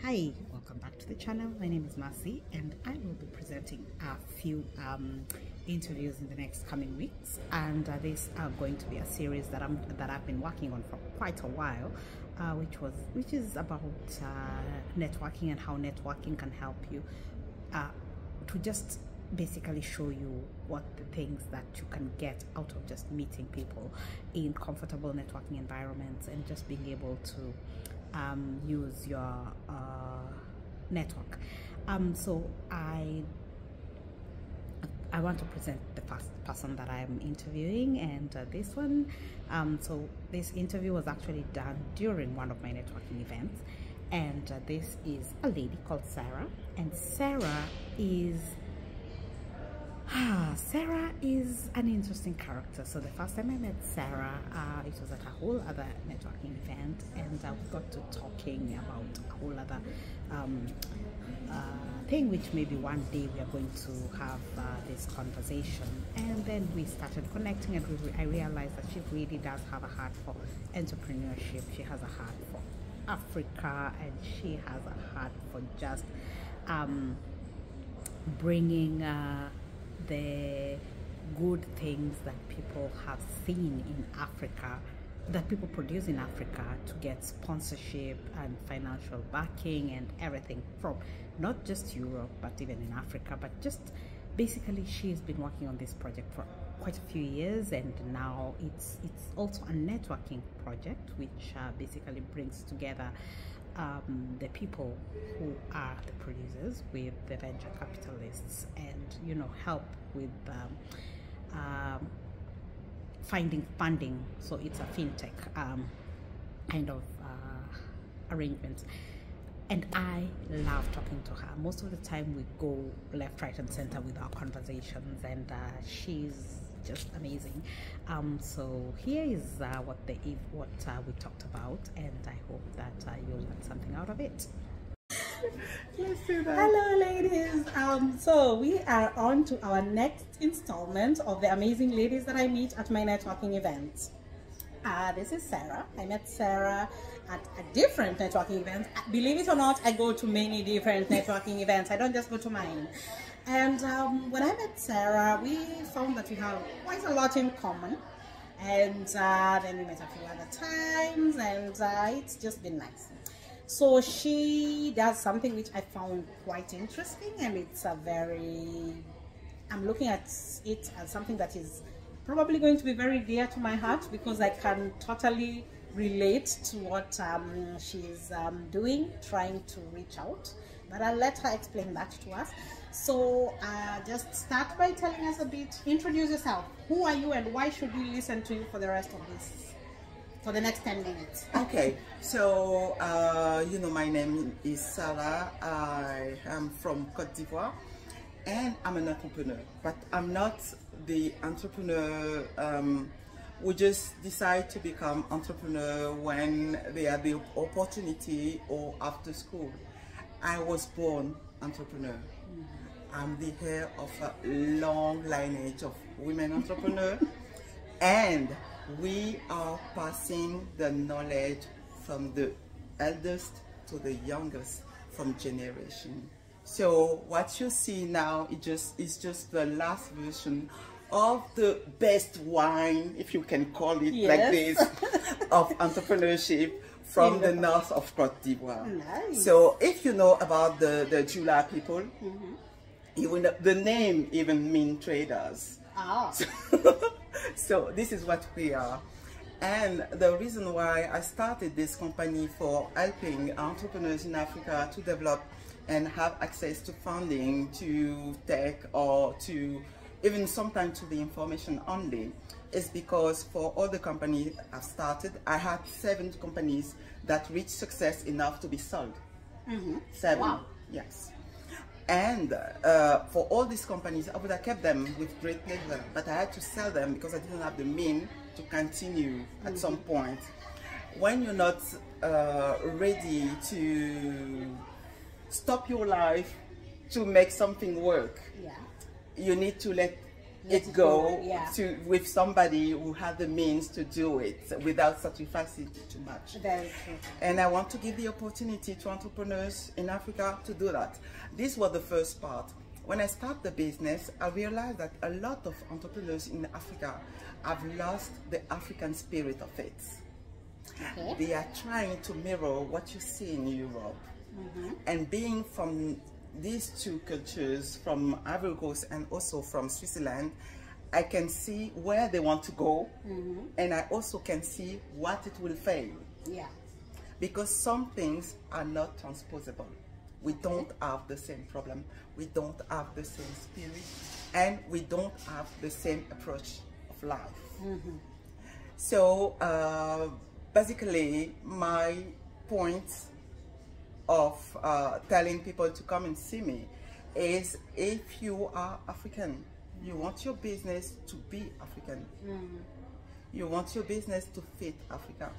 Hi, welcome back to the channel. My name is Mercy and I will be presenting a few interviews in the next coming weeks, and these are going to be a series that I've been working on for quite a while, which is about networking and how networking can help you to just basically show you what the things that you can get out of just meeting people in comfortable networking environments and just being able to use your network. So I want to present the first person that I'm interviewing, and this one, so this interview was actually done during one of my networking events, and this is a lady called Sarah, and Sarah is an interesting character. So the first time I met Sarah, it was at a whole other networking event, and we got to talking about a whole other thing, which maybe one day we are going to have this conversation. And then we started connecting, and I realized that she really does have a heart for entrepreneurship. She has a heart for Africa, and she has a heart for just bringing the good things that people have seen in Africa, that people produce in Africa, to get sponsorship and financial backing and everything from not just Europe but even in Africa. But just basically, she's been working on this project for quite a few years, and now it's also a networking project which basically brings together the people who are the producers with the venture capitalists, and help with finding funding. So it's a fintech kind of arrangement, and I love talking to her. Most of the time we go left, right and center with our conversations, and she's just amazing. So here is what we talked about, and I hope that you'll learn something out of it. Let's do that. Hello ladies, so we are on to our next installment of the amazing ladies that I meet at my networking events. This is Sarah. I met Sarah at a different networking event. Believe it or not, I go to many different networking events. I don't just go to mine. And when I met Sarah, we found that we have quite a lot in common, and then we met a few other times, and it's just been nice. So she does something which I found quite interesting, and it's I'm looking at it as something that is probably going to be very dear to my heart, because I can totally relate to what she's doing, trying to reach out. But I'll let her explain that to us. So just start by telling us a bit, introduce yourself. Who are you, and why should we listen to you for the rest of this, for the next 10 minutes? Okay, so my name is Sarah. I am from Côte d'Ivoire, and I'm an entrepreneur, but I'm not the entrepreneur who just decide to become entrepreneur when they have the opportunity or after school. I was born entrepreneur. I'm the heir of a long lineage of women entrepreneurs, and we are passing the knowledge from the eldest to the youngest from generation. So what you see now is just the last version of the best wine, if you can call it like this, of entrepreneurship from the north of Côte d'Ivoire. Nice. So if you know about the Jula people, you will know, the name even mean traders. So this is what we are. And the reason why I started this company for helping entrepreneurs in Africa to develop and have access to funding, to tech, or to even sometimes to the information only, is because for all the companies I've started, I had 7 companies that reached success enough to be sold. 7, wow. Yes. And for all these companies, I would have kept them with great pleasure, but I had to sell them because I didn't have the means to continue at some point. When you're not ready to stop your life to make something work, you need to let it go yeah. with somebody who had the means to do it without sacrificing too much. Very true. And I want to give the opportunity to entrepreneurs in Africa to do that. This was the first part. When I started the business, I realized that a lot of entrepreneurs in Africa have lost the African spirit of it. Okay. They are trying to mirror what you see in Europe. And being from these two cultures, from Ivory Coast and also from Switzerland, I can see where they want to go, and I also can see what it will fail. Yeah. Because some things are not transposable. We don't have the same problem, we don't have the same spirit, and we don't have the same approach of life. So basically, my point of telling people to come and see me is, if you are African, you want your business to be African, you want your business to fit Africa,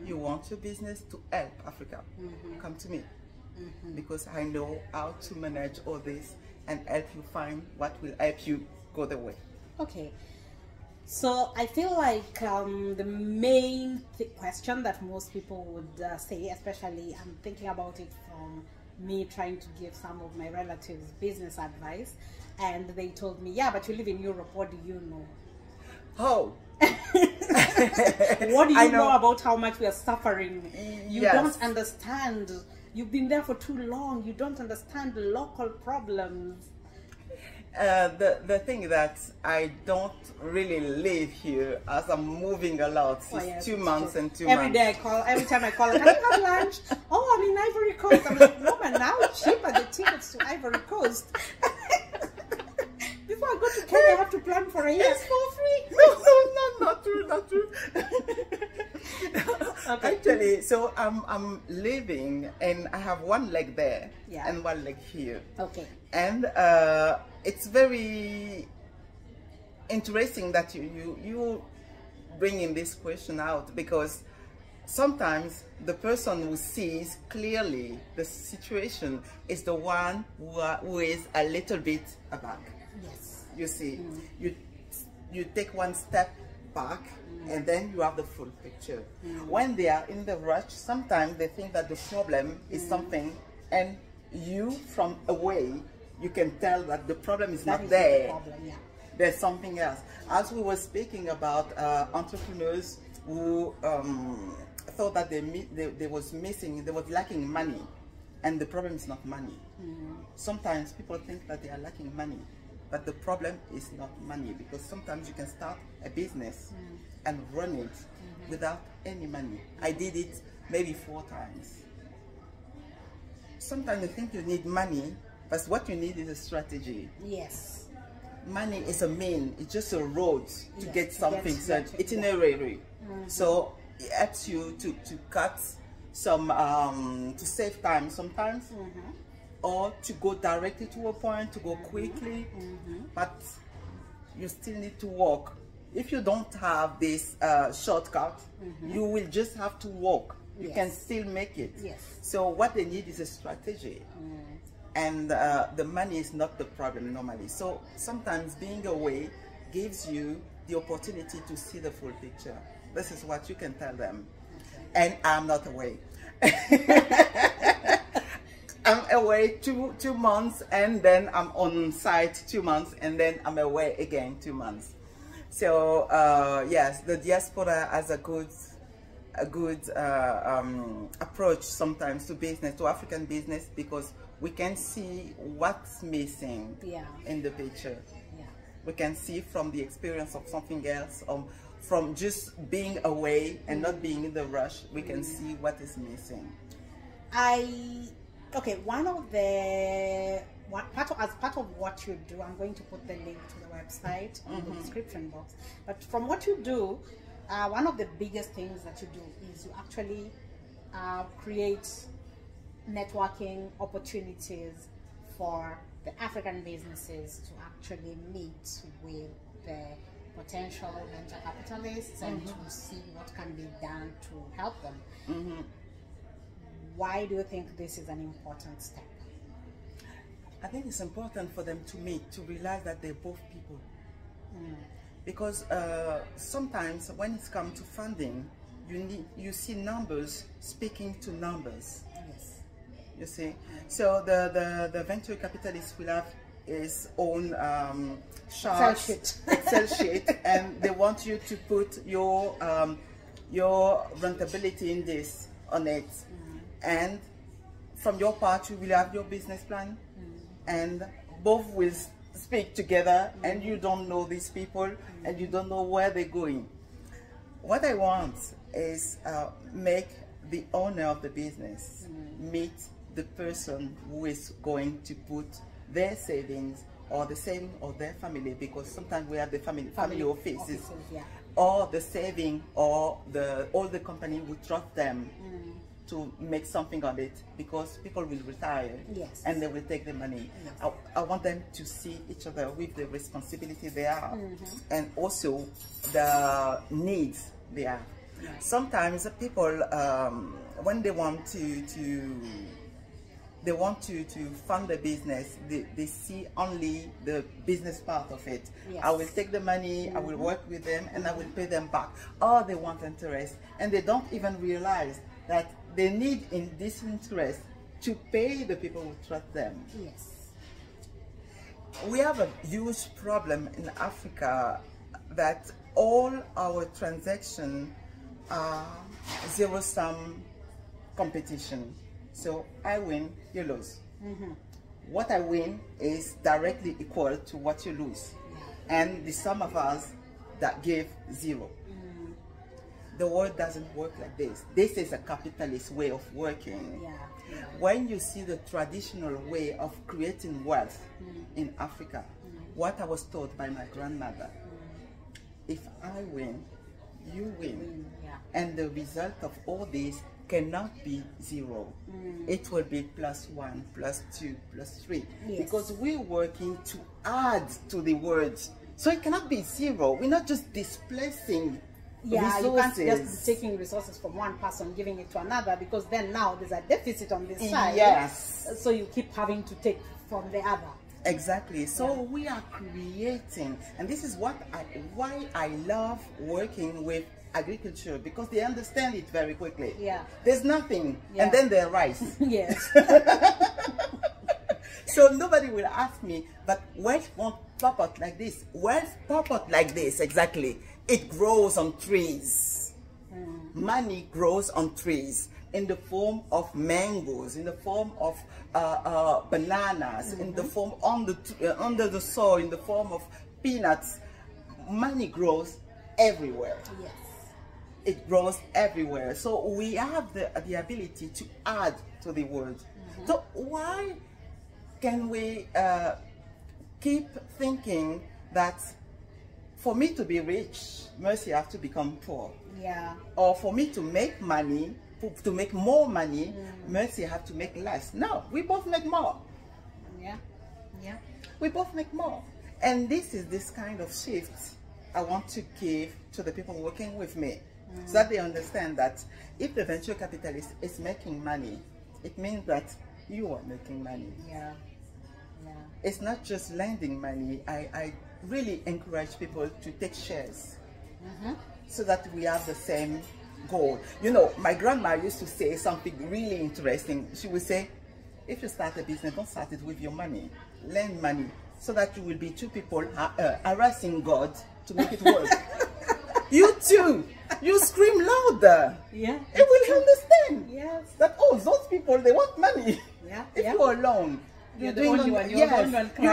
you want your business to help Africa, come to me. Because I know how to manage all this and help you find what will help you go the way. Okay. So I feel like the main question that most people would say, especially I'm thinking about it from me trying to give some of my relatives business advice, and they told me, yeah, but you live in Europe, what do you know? Oh. What do you know about how much we are suffering? You Yes. don't understand. You've been there for too long. You don't understand the local problems. The thing that I don't really live here, as I'm moving a lot, Oh, it's yes, 2 it's months true. and 2 Every months. day I call, every time I call, can you have lunch? Oh, I'm in Ivory Coast. I'm like, woman, now it's cheaper the tickets to Ivory Coast. Before I go to Kenya, I have to plan for a year. It's for free. No, not true, not true. Okay. Actually, so I'm living, and I have one leg there, Yeah. and one leg here. Okay. And it's very interesting that you bringing this question out, because sometimes the person who sees clearly the situation is the one who is a little bit aback. Yes. You see, you take one step back, and then you have the full picture. When they are in the rush, sometimes they think that the problem is something, and you from away, you can tell that the problem is That not is there. the problem, yeah. There's something else. As we were speaking about entrepreneurs who thought that they was lacking money, and the problem is not money. Sometimes people think that they are lacking money, but the problem is not money, because sometimes you can start a business and run it without any money. I did it maybe 4 times. Sometimes you think you need money, but what you need is a strategy. Yes. Money is a mean, it's just a road to Yes, get to something, get- so get to- itinerary. So it helps you to cut some, to save time sometimes, or to go directly to a point, to go quickly, but you still need to walk. If you don't have this shortcut, you will just have to walk. You can Yes. still make it. Yes. So what they need is a strategy. And the money is not the problem normally. So sometimes being away gives you the opportunity to see the full picture. This is what you can tell them. And I'm not away. I'm away two months, and then I'm on site 2 months, and then I'm away again 2 months. So yes, the diaspora has a good approach sometimes to business, to African business, because we can see what's missing in the picture. Yeah. We can see from the experience of something else, from just being away and not being in the rush, we can see what is missing. Okay, as part of what you do, I'm going to put the link to the website in the description box. But from what you do, one of the biggest things that you do is you actually create networking opportunities for the African businesses to actually meet with the potential venture capitalists and to see what can be done to help them. Why do you think this is an important step? I think it's important for them to meet, to realize that they're both people. Because sometimes when it comes to funding, you see numbers speaking to numbers. Yes. You see, so the venture capitalist will have his own charts, Excel sheet, and they want you to put your rentability in this on it, and from your part you will have your business plan, and both will speak together, and you don't know these people, and you don't know where they're going. What I want is make the owner of the business meet the person who is going to put their savings or the saving of their family, because sometimes we have the family offices, yeah, or the saving, or all the company will trust them to make something of it, because people will retire, yes, and they will take the money. Yes. I want them to see each other with the responsibility they have, and also the needs they have. Yes. Sometimes people, when they want to fund the business, they see only the business part of it. Yes. I will take the money, I will work with them, and I will pay them back. Or they want interest, and they don't even realize that they need in this interest to pay the people who trust them. Yes. We have a huge problem in Africa that all our transactions are zero-sum competition. So I win, you lose. What I win is directly equal to what you lose. And the sum of us that give zero. The world doesn't work like this. This is a capitalist way of working. When you see the traditional way of creating wealth in Africa, what I was taught by my grandmother, if I win, you win. And the result of all this cannot be zero. It will be +1, +2, +3. Yes. Because we're working to add to the words. So it cannot be zero. We're not just displacing resources. You can't just be taking resources from one person, giving it to another, because then now there's a deficit on this side. Yes. So you keep having to take from the other. Exactly. So we are creating, and this is why I love working with agriculture, because they understand it very quickly. Yeah. There's nothing, and then there's rice. Yes. So nobody will ask me, but wealth won't pop up like this. Wealth pop up like this, exactly. It grows on trees. Money grows on trees in the form of mangoes, in the form of bananas, in the form under the soil, in the form of peanuts. Money grows everywhere. Yes. It grows everywhere. So we have the ability to add to the world. So why can we keep thinking that for me to be rich, Mercy have to become poor? Yeah. Or for me to make money, to make more money, Mercy have to make less? No, we both make more. Yeah. Yeah. We both make more. And this is this kind of shift I want to give to the people working with me, so that they understand that if the venture capitalist is making money, it means that you are making money. Yeah. Yeah. It's not just lending money. I really encourage people to take shares, so that we have the same goal. You know, my grandma used to say something really interesting. She would say, if you start a business, don't start it with your money. Lend money, so that you will be two people harassing God to make it work. You too, you scream louder. Yeah. He will understand. Yes. That, oh, those people, they want money. Yeah. If you're alone, you're the only one. You're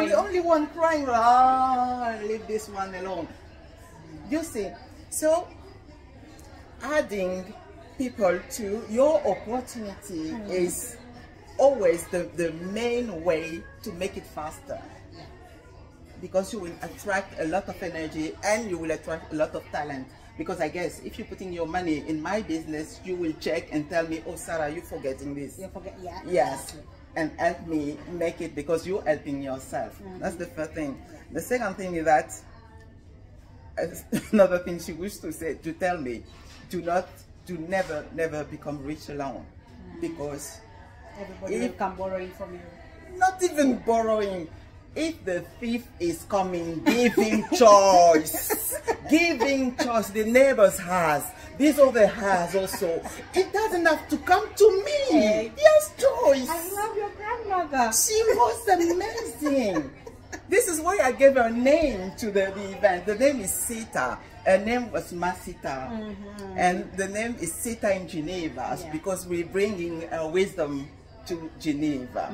the only one crying. Ah, leave this one alone. You see, so adding people to your opportunity is always the main way to make it faster. Because you will attract a lot of energy, and you will attract a lot of talent. Because I guess if you're putting your money in my business, you will check and tell me, oh, Sarah, you're forgetting this. You forget, yeah. Yes. Exactly. And help me make it, because you're helping yourself. That's the first thing. The second thing is that, another thing she used to say, to tell me, never become rich alone. Because everybody will come borrowing from you. Not even borrowing. if the thief is coming, give him choice. Give him choice. The neighbors has. This other has also. It doesn't have to come to me. He has choice. I love your grandmother. She was amazing. This is why I gave her name to the event. The name is Sita. Her name was Masita. And the name is Sita in Geneva because we're bringing wisdom to Geneva.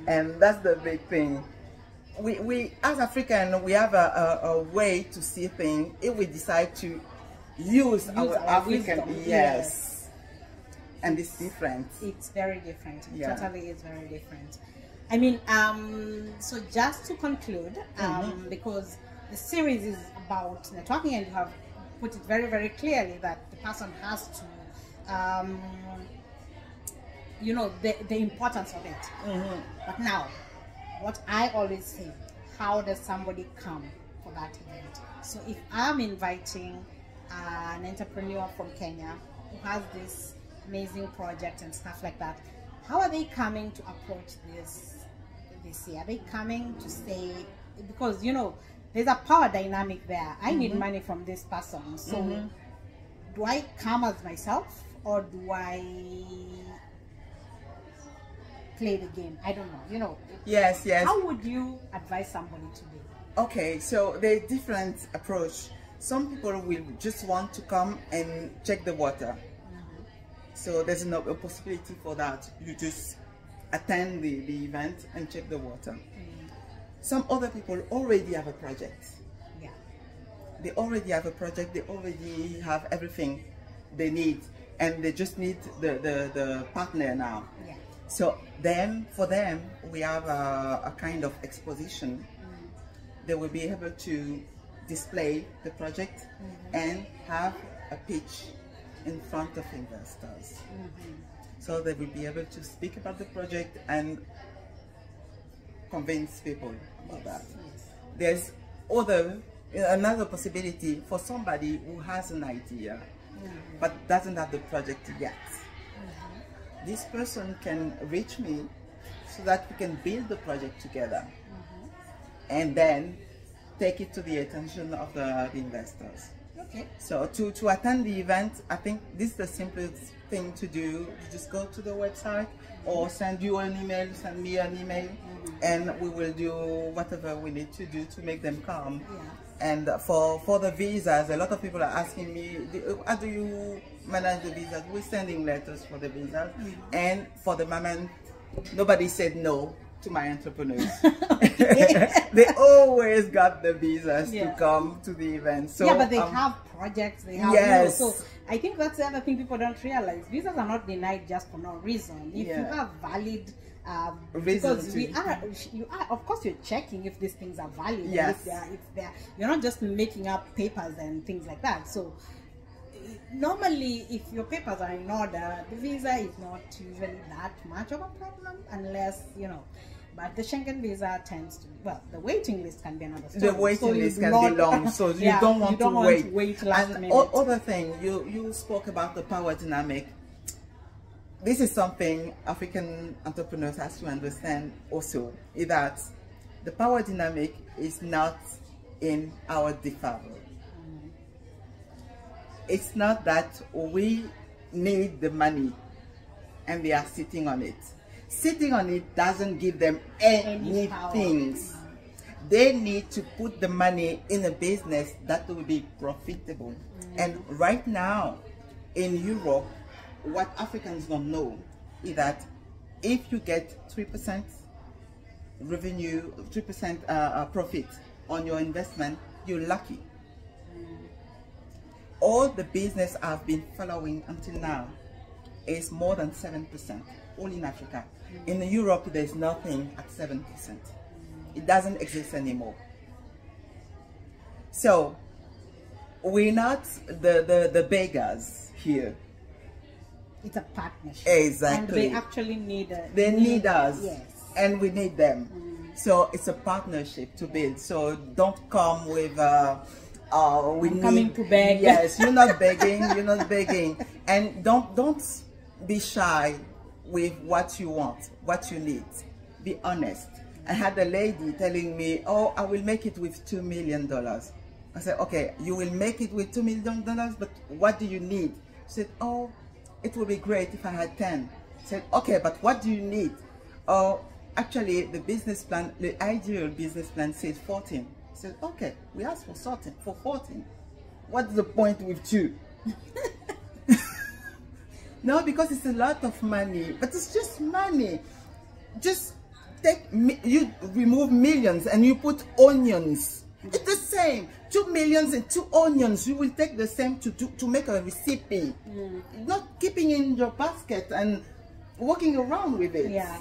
And that's the big thing. We as African, we have a way to see things if we decide to use our African wisdom. Yes. And it's different. It's very different. It Yeah. totally is very different. I mean, so just to conclude, because the series is about networking, and you have put it very, very clearly that the person has to, you know, the importance of it. But now, what I always say, how does somebody come for that event? So if I'm inviting an entrepreneur from Kenya who has this amazing project and stuff like that, how are they coming to approach this year? Are they coming to say, because you know there's a power dynamic there, I need money from this person, so do I come as myself or do I play the game? I don't know, you know. Yes, yes. How would you advise somebody to be? Okay, so there's different approach. Some people will just want to come and check the water. So there's no a possibility for that. You just attend the event and check the water. Some other people already have a project. Yeah. They already have a project, they already have everything they need, and they just need the partner now. Yeah. So then, for them, we have a kind of exposition. They will be able to display the project and have a pitch in front of investors. So they will be able to speak about the project and convince people about that. There's another possibility for somebody who has an idea but doesn't have the project yet. This person can reach me so that we can build the project together and then take it to the attention of the investors. Okay. So to attend the event, I think this is the simplest thing to do. You just go to the website or send you an email, send me an email, and we will do whatever we need to do to make them come. And for the visas, a lot of people are asking me, how do you manage the visas? We're sending letters for the visas. And for the moment, nobody said no to my entrepreneurs. They always got the visas to come to the event. So yeah, but they have projects, they have, yes. You know, so I think that's the other thing people don't realize. Visas are not denied just for no reason. If you have valid because you are, of course, you're checking if these things are valid. Yes. If they're, you're not just making up papers and things like that. So normally, if your papers are in order, the visa is not usually that much of a problem, unless, you know. But the Schengen visa tends to, well, the waiting list can be another story. The waiting list can be long, so you don't want to wait. And other thing, you spoke about the power dynamic. This is something African entrepreneurs have to understand also, is that the power dynamic is not in our defavor. It's not that we need the money and they are sitting on it. Sitting on it doesn't give them anything. They need to put the money in a business that will be profitable. And right now in Europe, what Africans don't know is that if you get 3% revenue, 3% profit on your investment, you're lucky. All the business I've been following until now is more than 7%, all in Africa. In Europe, there's nothing at 7%. It doesn't exist anymore. So we're not the beggars here. It's a partnership. Exactly. And they actually need they need us. Yes. And we need them. So it's a partnership to build. So don't come with coming to beg. Yes, you're not begging, you're not begging. And don't be shy with what you want, what you need. Be honest. I had a lady telling me, oh, I will make it with $2 million. I said, okay, you will make it with $2 million, but what do you need? She said, oh, it would be great if I had 10. I said, okay, but what do you need? Oh, actually, the business plan, the ideal business plan says 14. I said, okay, we asked for 14. What's the point with 2? No, because it's a lot of money, but it's just money. Just you remove millions and you put onions. It's the same. 2 millions and 2 onions. You will take the same to make a recipe. Not keeping in your basket and walking around with it. Yeah.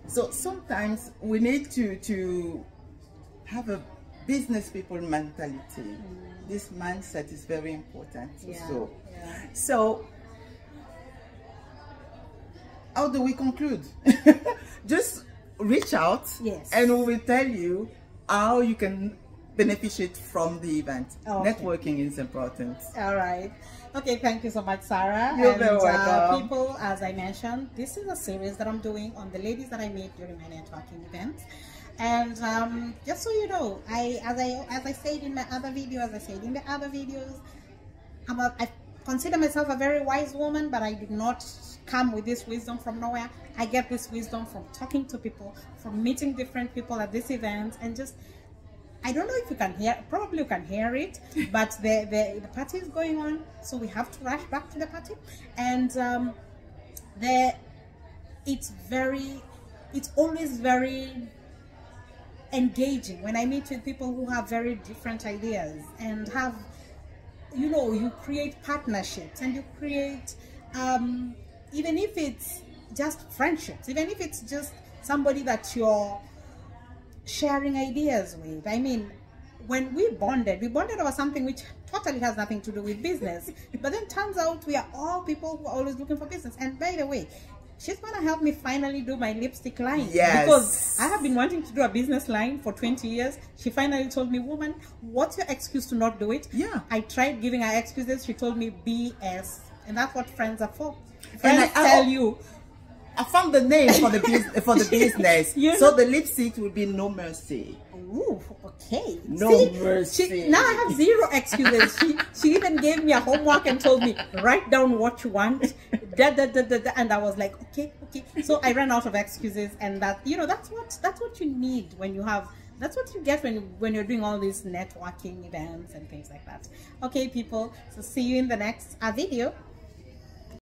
So sometimes we need to have a business people mentality. This mindset is very important. So how do we conclude? Just reach out, and we will tell you how you can benefit from the event. Networking is important. All right. Okay, thank you so much, Sarah. You're very welcome. People, as I mentioned, this is a series that I'm doing on the ladies that I meet during my networking events. And just so you know, as I said in my other videos, I consider myself a very wise woman, but I did not come with this wisdom from nowhere. I get this wisdom from talking to people, from meeting different people at this event, and just, I don't know if you can hear, probably you can hear it, but the party is going on, so we have to rush back to the party. And it's always very engaging when I meet with people who have very different ideas and have, you know, you create partnerships, and you create, even if it's just friendships, even if it's just somebody that you're sharing ideas with. I mean, when we bonded over something which totally has nothing to do with business, but then turns out we are all people who are always looking for business. And by the way, she's gonna help me finally do my lipstick line. Because I have been wanting to do a business line for 20 years. She finally told me, woman, what's your excuse to not do it? I tried giving her excuses. She told me BS. And that's what friends are for. Friends tell you. I found the name for the business. So the lipstick will be No Mercy. Ooh, okay. No mercy. Now I have zero excuses. She even gave me a homework and told me, write down what you want. And I was like, okay. So I ran out of excuses, and that, you know, that's what you need when you have. That's what you get when you're doing all these networking events and things like that. Okay, people. So see you in the next video.